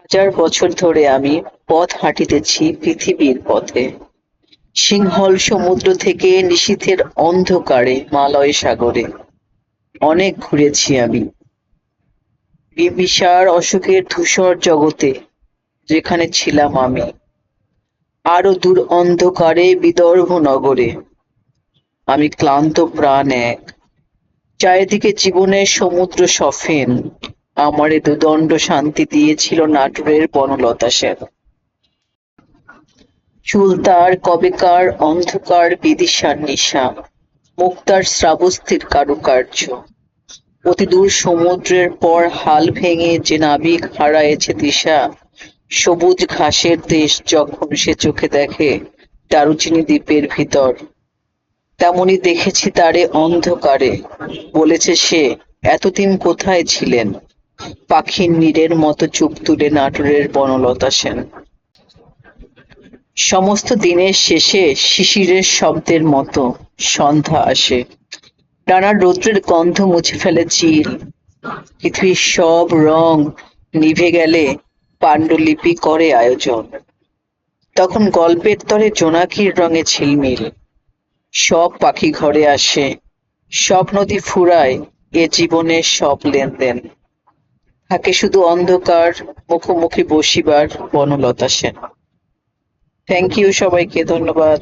হাজার বছর ধরে আমি পথ হাঁটিতেছি পৃথিবীর পথে, সিংহল সমুদ্র থেকে নিশীথের অন্ধকারে মালয় সাগরে। অনেক ঘুরেছি আমি বিম্বিসার অশোকের ধূসর জগতে, যেখানে ছিলাম আমি। আরো দূর অন্ধকারে বিদর্ভ নগরে। আমি ক্লান্ত প্রাণ এক, চারিদিকে জীবনের সমুদ্র সফেন। আমারে দুদণ্ড শান্তি দিয়েছিল নাটোরের বনলতা সেন। চুল তার কবেকার অন্ধকার বিদিশার নিশা, মুক্তার শ্রাবস্তির কারুকার্য। অতিদূর সমুদ্রের পর হাল ভেঙে যে নাবিক হারায়েছে দিশা, সবুজ ঘাসের দেশ যখন সে চোখে দেখে দারুচিনি দ্বীপের ভিতর, তেমনি দেখেছি তারে অন্ধকারে। বলেছে সে, এতদিন কোথায় ছিলেন? পাখির নীড়ের মতো চুপ তুলে নাটোরের বনলতা সেন। সমস্ত দিনের শেষে শিশিরের শব্দের মতো সন্ধ্যা আসে। ডানার রৌদ্রের গন্ধ মুছে ফেলে চিল। পৃথিবীর সব রং নিভে গেলে পাণ্ডুলিপি করে আয়োজন। তখন গল্পের তরে জোনাকির রঙে ঝিলমিল। সব পাখি ঘরে আসে, সব নদী ফুরায় এ জীবনের সব লেনদেন। থাকে শুধু অন্ধকার, মুখোমুখি বসিবার বনলতা সেন। থ্যাংক ইউ সবাইকে, ধন্যবাদ।